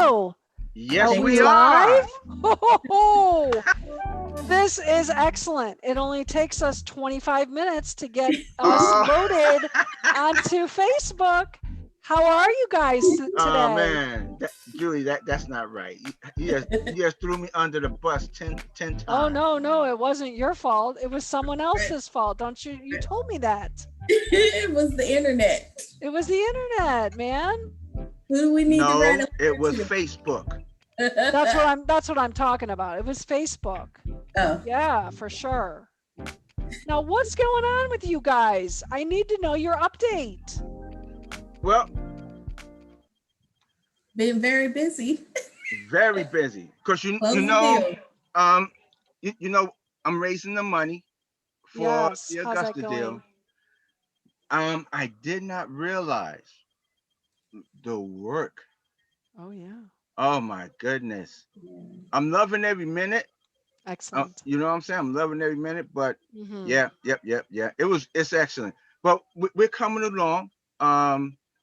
Hello. Yes, Are we we are. live? Oh, this is excellent. It only takes us 25 minutes to get us Oh, loaded onto Facebook. How are you guys oh today? man, Julie, that's not right. You just threw me under the bus 10 Oh, times. no, no, it wasn't your fault. It was someone else's fault. Don't you? You told me that. It was the internet. It was the internet, man. Who do we need to write No, a it letter was to? Facebook. That's what I'm talking about. It was Facebook. Oh, Yeah, for sure. Now, what's going on with you guys? I need to know your update. Well, been very busy. very busy because you Close you the know deal. um you know I'm raising the money for Yes, the how's that Augusta deal. going? I did not realize the work. Oh, yeah. Oh my goodness, I'm loving every minute. Excellent. You know what I'm saying? I'm loving every minute, but Mm-hmm. yeah, yep. It's excellent. But we're coming along.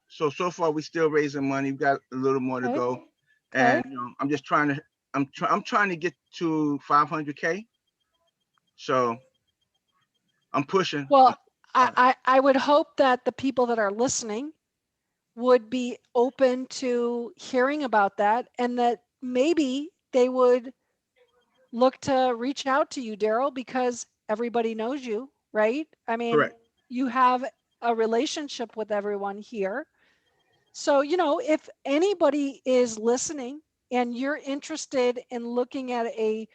So far we still raising money. We've got a little more to Okay. go, Okay. and I'm just trying to. I'm trying to get to 500K. So I'm pushing. Well, I would hope that the people that are listening would be open to hearing about that and that maybe they would look to reach out to you, Daryl, because everybody knows you, right? I mean, Correct. you have a relationship with everyone here. So, if anybody is listening and you're interested in looking at a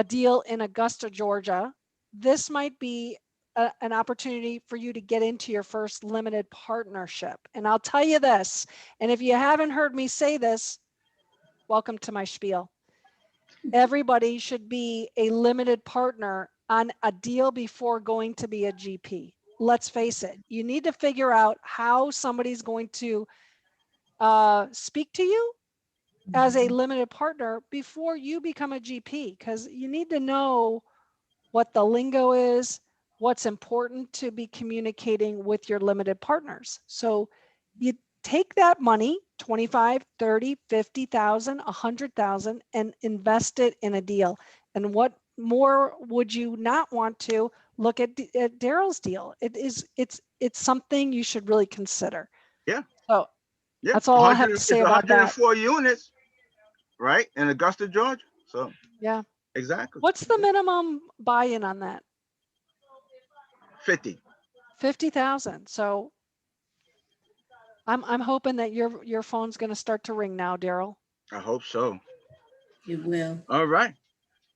deal in Augusta, Georgia, this might be an opportunity for you to get into your first limited partnership. And I'll tell you this, and if you haven't heard me say this, welcome to my spiel. Everybody should be a limited partner on a deal before going to be a GP. Let's face it, you need to figure out how somebody's going to speak to you as a limited partner before you become a GP, because you need to know what the lingo is, what's important to be communicating with your limited partners. So you take that money, 25, 30, 50,000, 100,000, and invest it in a deal. And what more would you not want to look at Daryl's deal? It's something you should really consider. Yeah, So yeah. that's all I have to say It's about that. 104 units, right, in Augusta, Georgia. So Yeah. exactly. What's the minimum buy-in on that? 50. 50,000. So I'm hoping that your phone's going to start to ring now, Daryl. I hope so. it will. All right.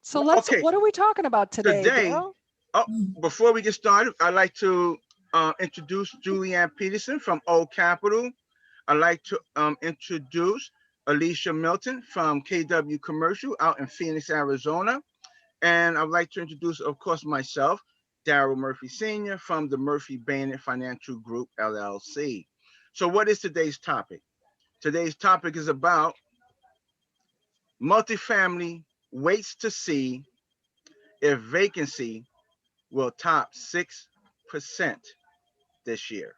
So Okay. what are we talking about today, Today, Daryl? oh, before we get started, I'd like to introduce Julianne Peterson from Old Capital. I'd like to introduce Alicia Milton from KW Commercial out in Phoenix, Arizona. And I'd like to introduce, of course, myself, Daryl Murphy Sr. from the Murphy Bennett Financial Group, LLC. So what is today's topic? Today's topic is about multifamily waits to see if vacancy will top 6% this year.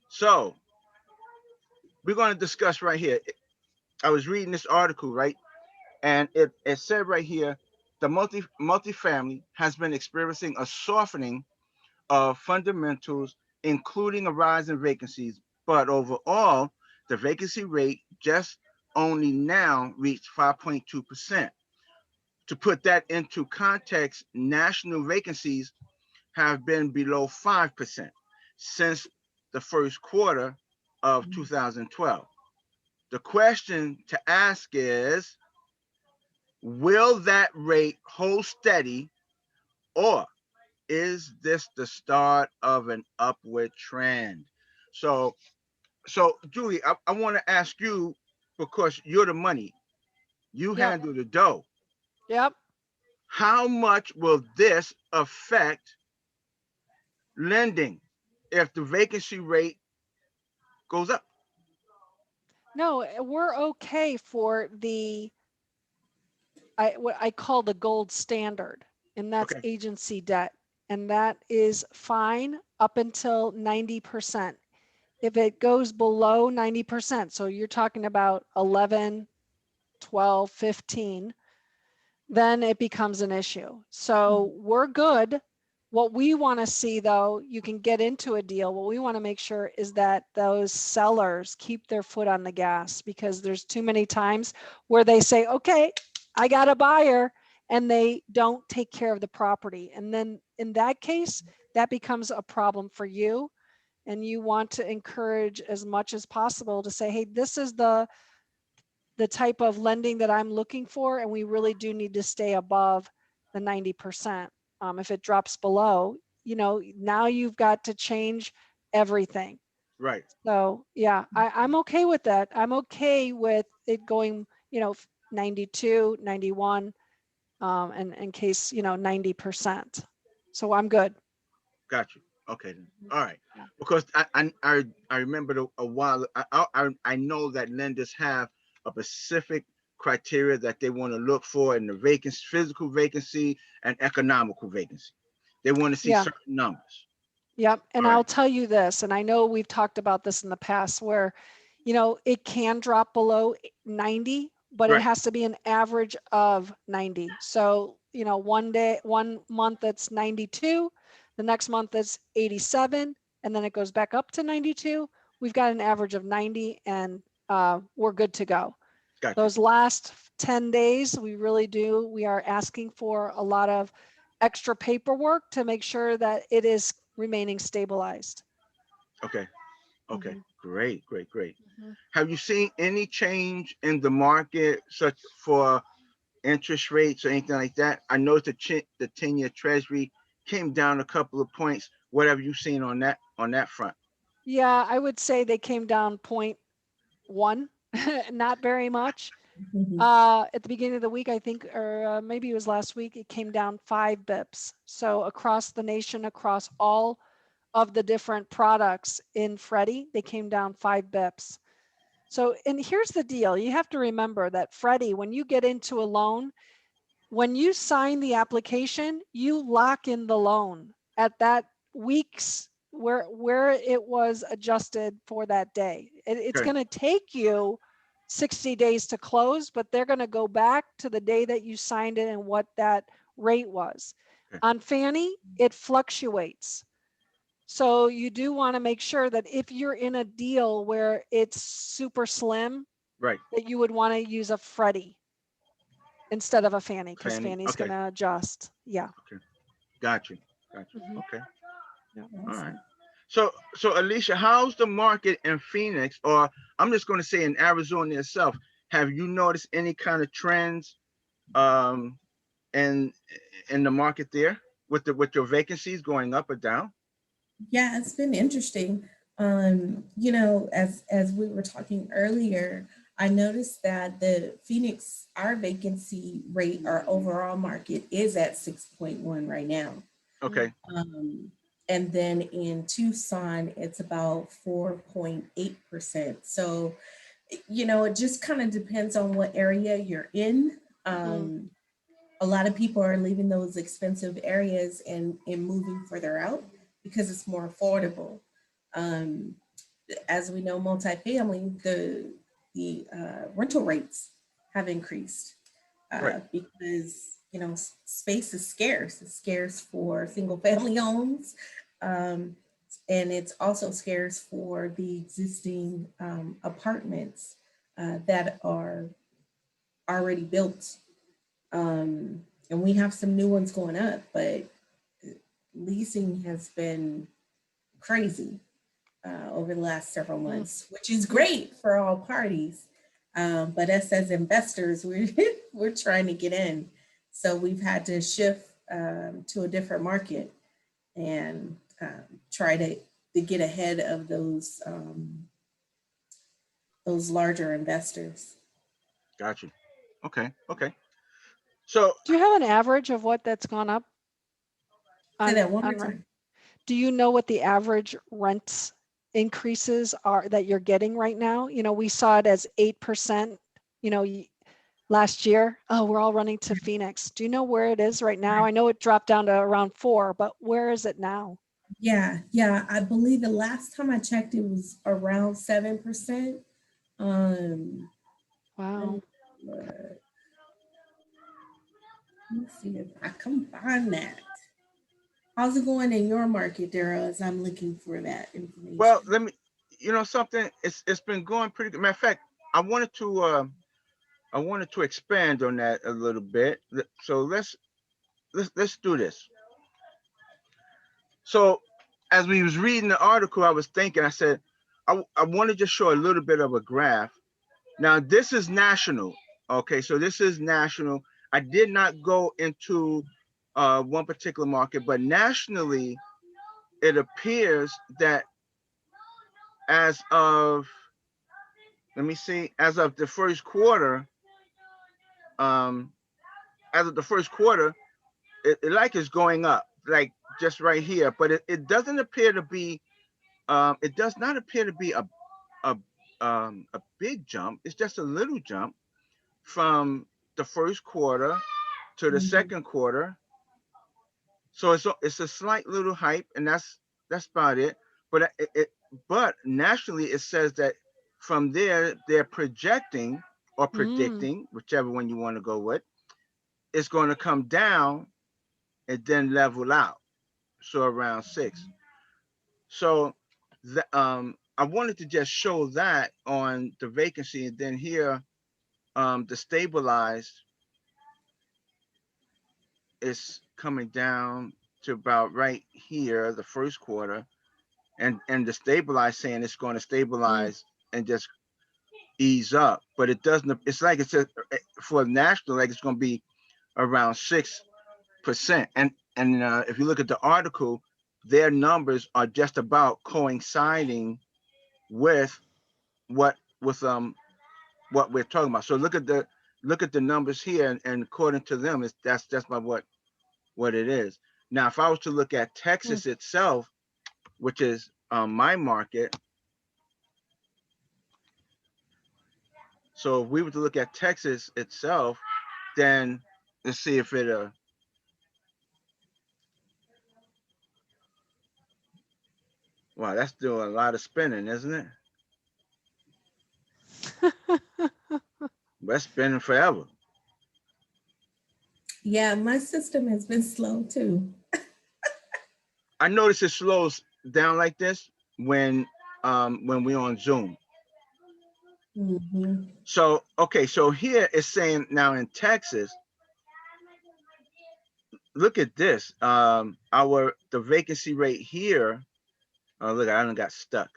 So we're going to discuss right here. I was reading this article, right? And it said right here, the multifamily has been experiencing a softening of fundamentals, including a rise in vacancies. But overall, the vacancy rate just only now reached 5.2%. To put that into context, national vacancies have been below 5% since the first quarter of 2012. The question to ask is, will that rate hold steady, or is this the start of an upward trend? So, Julie, I want to ask you, because you're the money, you Yep. handle the dough. Yep. How much will this affect lending if the vacancy rate goes up? No, we're okay for what I call the gold standard, and that's Okay. agency debt. And that is fine up until 90%. if it goes below 90%, so you're talking about 11, 12, 15, then it becomes an issue. So we're good. What we want to see, though, you can get into a deal. What we want to make sure is that those sellers keep their foot on the gas, because there's too many times where they say, okay, I got a buyer, and they don't take care of the property. And then in that case, that becomes a problem for you. And you want to encourage as much as possible to say, hey, this is the type of lending that I'm looking for, and we really do need to stay above the 90%. If it drops below, now you've got to change everything. Right. So yeah, I'm okay with that. I'm okay with it going, 92, 91, and in case, 90%. So I'm good. Got you. Okay then. Mhm. All right. Yeah. Because I remember a while I know that lenders have a specific criteria that they want to look for in the vacancy, physical vacancy and economical vacancy. They want to see Yeah. certain numbers. Yep. And All I'll right. tell you this, and I know we've talked about this in the past where, it can drop below 90, but it Right. has to be an average of 90. So, one month it's 92, the next month it's 87, and then it goes back up to 92. We've got an average of 90, and we're good to go. Got you. Those last 10 days, we are asking for a lot of extra paperwork to make sure that it is remaining stabilized. Okay. Okay. Mm-hmm. Great. Great. Great. Mm-hmm. Have you seen any change in the market, such for interest rates or anything like that? I know the 10-year Treasury came down a couple of points. What have you seen on that front? Yeah, I would say they came down point one, not very much. Mhm. At the beginning of the week, I think, or maybe it was last week, it came down 5 bips. So across the nation, across all of the different products in Freddie, they came down 5 bips. So, and here's the deal. You have to remember that Freddie, when you get into a loan, when you sign the application, you lock in the loan at that week's where it was adjusted for that day. It's Okay. going to take you 60 days to close, but they're going to go back to the day that you signed it and what that rate was. Okay. On Fannie, it fluctuates. So you do want to make sure that if you're in a deal where it's super slim, Right. that you would want to use a Freddie instead of a Fannie, because Fanny. Fannie's going Okay. to adjust. Yeah. Okay. Got you. Got you. Hmm. Okay. Yeah. All right. Awesome. So Alicia, how's the market in Phoenix, or I'm just going to say in Arizona itself? Have you noticed any kind of trends um in in the market there with your vacancies going up or down? Yeah, it's been interesting. As we were talking earlier, I noticed that the Phoenix, our vacancy rate, our overall market is at 6.1 right now. Okay. Um, and then in Tucson, it's about 4.8%. So, it just kind of depends on what area you're in. Mm-hmm. A lot of people are leaving those expensive areas and moving further out because it's more affordable. Um, as we know, multifamily, the rental rates have increased Right. because space is scarce. It's scarce for single family homes, um, and it's also scarce for the existing apartments that are already built. And we have some new ones going up, but leasing has been crazy over the last several months, which is great for all parties. But us as investors, we're we're trying to get in, so we've had to shift to a different market and try to get ahead of those larger investors. Got you. Okay. Okay. So Do you have an average of what that's gone up Say on that one more rent? time. Do you know what the average rents increases are that you're getting right now? We saw it as 8%, you know, last year. Oh, we're all running to Phoenix. Do you know where it is right now? I know it dropped down to around 4, but where is it now? Yeah. I believe the last time I checked, it was around 7%. Um, let me Wow. look. Let me see if I can find that. How's it going in your market, Daryl, as I'm looking for that Well, information? let me, something. It's been going pretty good. Matter of fact, I wanted to expand on that a little bit. So let's do this. So as we was reading the article, I was thinking. I said, I want to just show a little bit of a graph. Now this is national. Okay, so this is national. I did not go into one particular market, but nationally, it appears that as of, let me see, as of the first quarter, um, it like is going up, like just right here, but it doesn't appear to be, it does not appear to be a a big jump. It's just a little jump from the first quarter to the Mhm. second quarter. So it's a slight little hype, and that's about it. But but nationally, it says that from there they're projecting or Mm. predicting, whichever one you want to go with, it's going to come down and then level out. So around 6. So I wanted to just show that on the vacancy, and then here the stabilized is coming down to about right here, the first quarter, and the stabilize saying it's going to Mm. stabilize and just ease up, but it doesn't. It's like it says for national, like it's going to be around 6%. And if you look at the article, their numbers are just about coinciding with what we're talking about. So look at the numbers here, and according to them, it's that's about what it is. Now, if I was to look at Mm. Texas itself, which is my market, so if we were to look at Texas itself, then let's see if it wow, that's doing a lot of spinning, isn't it? But it's spinning forever. Yeah, my system has been slow too. I notice it slows down like this when we're on Zoom. Hmm. So okay, so here it's saying now in Texas, look at this. Our the vacancy rate here. Oh, look, I done got stuck.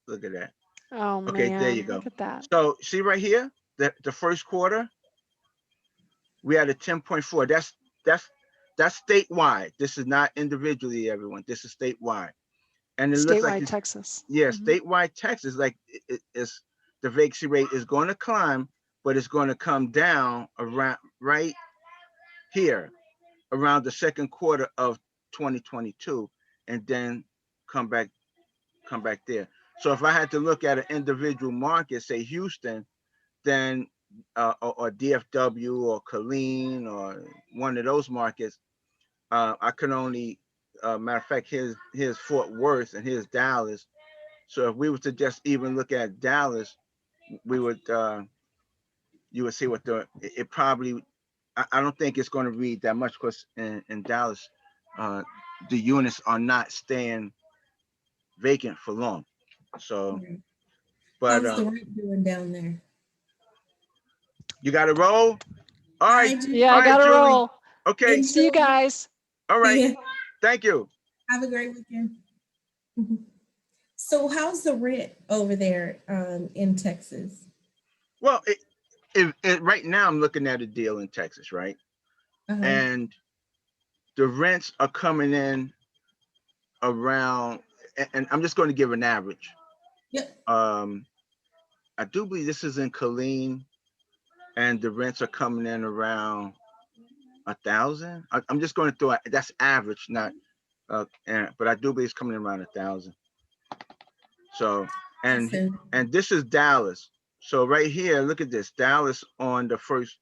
Look at that. Oh Okay, there you man, go. look at that. So see right here, the first quarter, we had a 10.4. That's that's statewide. This is not individually, everyone. This is statewide. And it looks like Statewide it's, Texas. yeah, Hmm. statewide Texas, like it's the vacancy rate is going to climb, but it's going to come down around right here around the second quarter of 2022, and then come back come back there. So if I had to look at an individual market, say Houston, then or DFW or Killeen or one of those markets, I can only matter of fact, here's Fort Worth and here's Dallas. So if we were to just even look at Dallas, we would you would see what it probably. I don't think it's going to read that much because in Dallas, uh, the units are not staying vacant for long. So, Right. but How's the rent doing down there? you got to roll. All right, Hi, Yeah, all I right, Julie. gotta Julie. roll. Okay, See you Enjoy. guys. all right. See ya. Thank you. Have a great weekend. So, how's the rent over there in Texas? Well, right now I'm looking at a deal in Texas, right? Uh-huh. And the rents are coming in around, and I'm just going to give an average. Yep. Um, I do believe this is in Killeen, and the rents are coming in around 1,000. I'm just going to throw it. That's average, not but I do believe it's coming in around 1,000. So and Listen. and this is Dallas. So right here, look at this. Dallas on the first,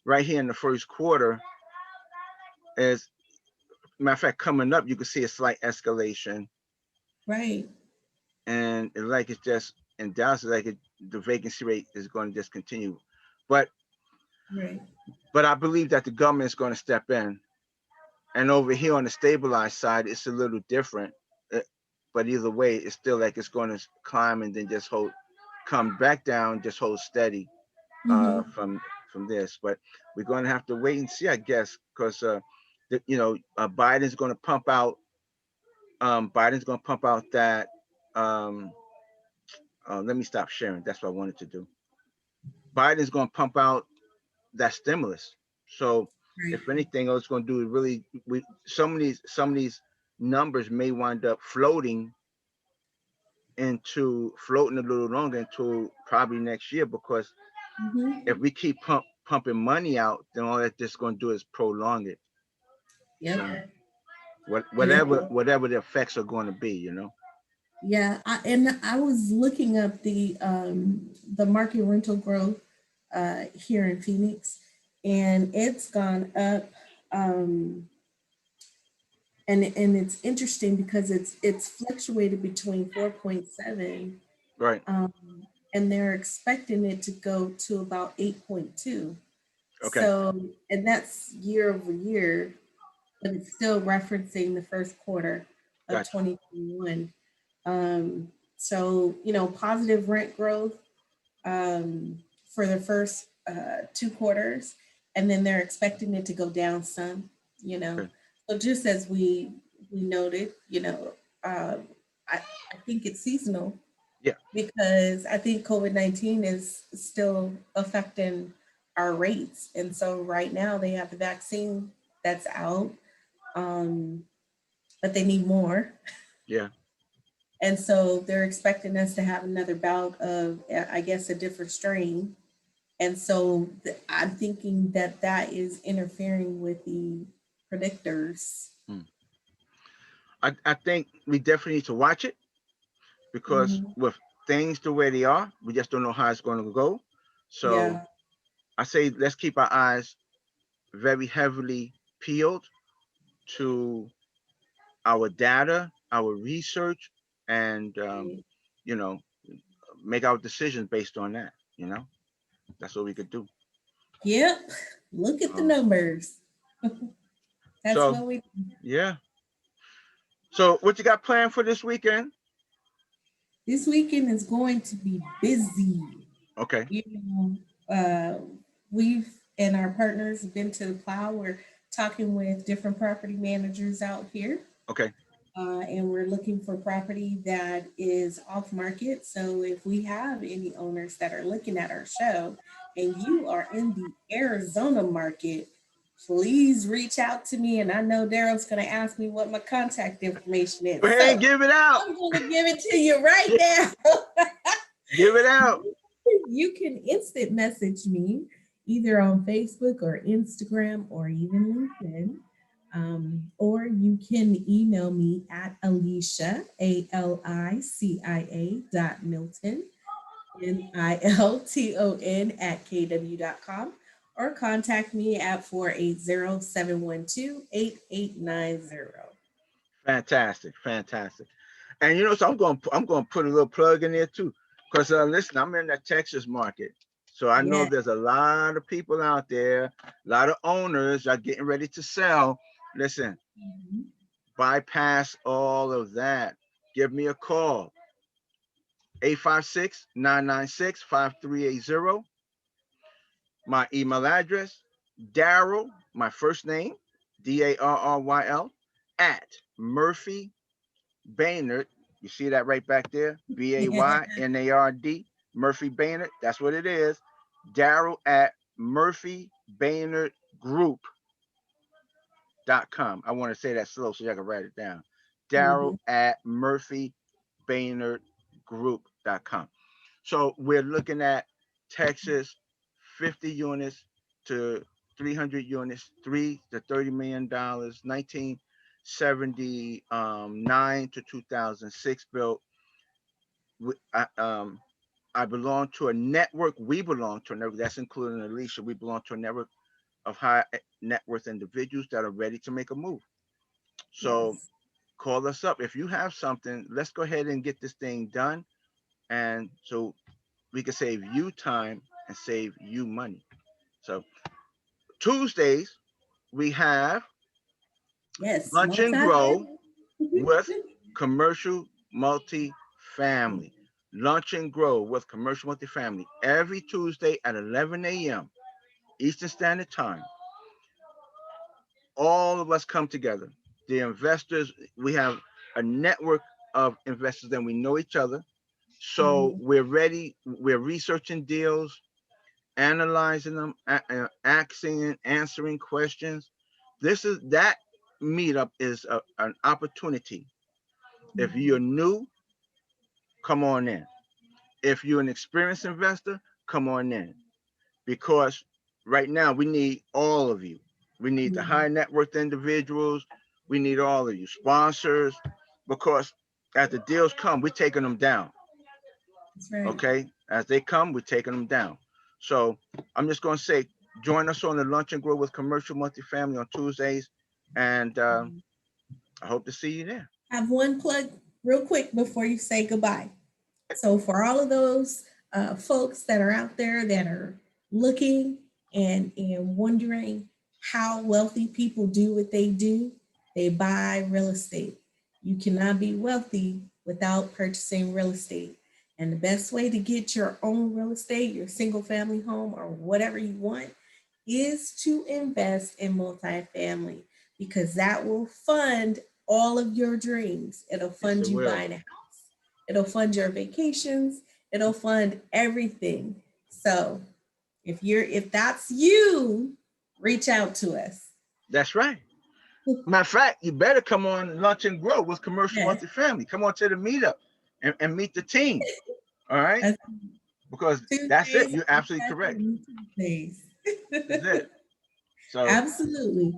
right here in the first quarter is Matter of fact, coming up, you can see a slight escalation, Right. and like it's just in Dallas, the vacancy rate is going to just continue. But Right. I believe that the government is going to step in, and over here on the stabilized side, it's a little different. Uh, But either way, it's still like it's going to climb and then just come back down, just hold steady Mm-hmm. from this. But we're going to have to wait and see, I guess, because Biden's going to pump out. Biden's going to pump out that. Um, Let me stop sharing. That's what I wanted to do. Biden's going to pump out that stimulus. So Right. if anything, all it's going to do is really, some of these numbers may wind up floating a little longer into probably next year, because Mm-hmm. if we keep pumping money out, then all that's just going to do is prolong it. Yep. So And it, whatever the effects are going to be. yeah, and I was looking up the market rental growth here in Phoenix, and it's gone up. Um, and it's interesting because it's fluctuated between 4.7, Right. um, and they're expecting it to go to about 8.2. Okay. So, and that's year over year, but it's still referencing the first quarter of Gotcha. 2021. So, positive rent growth for the first 2 quarters, and then they're expecting it to go down some, you know. Okay. So just as we noted, I, I think it's seasonal Yeah. because I think COVID-19 is still affecting our rates. And so right now they have the vaccine that's out, um, but they need more. Yeah. And so they're expecting us to have another bout of, I guess, a different strain. And so I'm thinking that that is interfering with the predictors. Hmm. I think we definitely need to watch it, because Hmm. with things the way they are, we just don't know how it's going to go. So Yeah. I say let's keep our eyes very heavily peeled to our data, our research, and you know, make our decisions based on that. That's what we could do. Yep. Look at the Um, numbers. That's so what we yeah. So what you got planned for this weekend? this weekend is going to be busy. Okay. You we've and our partners have been to the plow. We're talking with different property managers out here. Okay. And we're looking for property that is off market. So if we have any owners that are looking at our show and you are in the Arizona market, please reach out to me. And I know Daryl's going to ask me what my contact information Go is. ahead and So give it out. I'm going to give it to you right now. Give it out. You can instant message me either on Facebook or Instagram or even LinkedIn. Or you can email me at Alicia, ALICIA dot Milton, MILTON at KW.com, or contact me at 480-712-8890. Fantastic. Fantastic. And so I'm going to put a little plug in there too, because listen, I'm in the Texas market, so I know Yeah. there's a lot of people out there, a lot of owners are getting ready to sell. Listen, Mhm. bypass all of that. Give me a call, 856-996-5380. My email address, Daryl, my first name, DARRYL, at Murphy Baynard. You see that right back there? BAYNARD, Murphy Baynard. That's what it is. Daryl at Murphy Baynard Group.com. I want to say that slow so I can write it down. Daryl Mhm. at Murphy Baynard Group.com. So we're looking at Texas, 50 units to 300 units, $3 to $30 million, 1979 to 2006 built. I belong to a network. We belong to a network that's including Alicia. We belong to a network of high net worth individuals that are ready to make a move. So Yes. call us up. If you have something, let's go ahead and get this thing done. And so we can save you time and save you money. So Tuesdays, we have Yes. Lunch and Grow Multifamily. with Commercial Multifamily. Lunch and Grow with Commercial Multifamily every Tuesday at 11 a.m. Eastern Standard Time. All of us come together. The investors, we have a network of investors and we know each other. So Mhm. we're ready. We're researching deals, analyzing them, asking and answering questions. This is that meetup is an opportunity. If you're Mhm. new, come on in. If you're an experienced investor, come on in. Because right now we need all of you. We need the Mhm. high net worth individuals. We need all of you sponsors because as the deals come, we're taking them down. That's right. Okay, as they come, we're taking them down. So I'm just going to say, join us on the Lunch and Grow with Commercial Multifamily on Tuesdays, and Mhm. I hope to see you there. Have one plug real quick before you say goodbye. So, for all of those folks that are out there that are looking and wondering how wealthy people do what do, they buy real estate. You cannot be wealthy without purchasing real estate. And the best way to get your own real estate, your single family home, or whatever you want, is to invest in multifamily because that will fund all of your dreams. It'll Yes, fund it you will. buying a house, it'll fund your vacations, it'll fund everything. So if that's you, reach out to us. That's right. Matter of fact, you better come on Lunch and Grow with Commercial Yes. Multifamily. Come on to the meetup and meet the team. All right, That's because that's it. Tuesdays, You're absolutely correct. multifamily Tuesdays. That's it. So, Absolutely.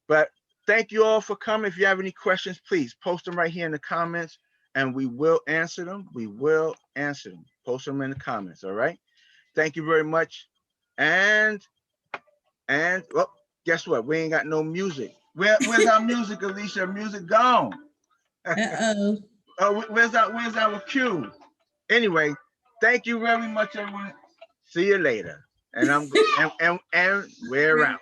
but thank you all for coming. If you have any questions, please post them right here in the comments, and we will answer them. We will answer them. Post them in the comments. All right. Thank you very much. And well, guess what? We ain't got no music. Where's our music, Alicia? Music gone. Uh-oh. Where's our cue? Anyway, thank you very much, everyone. See you later. And I'm and we're out.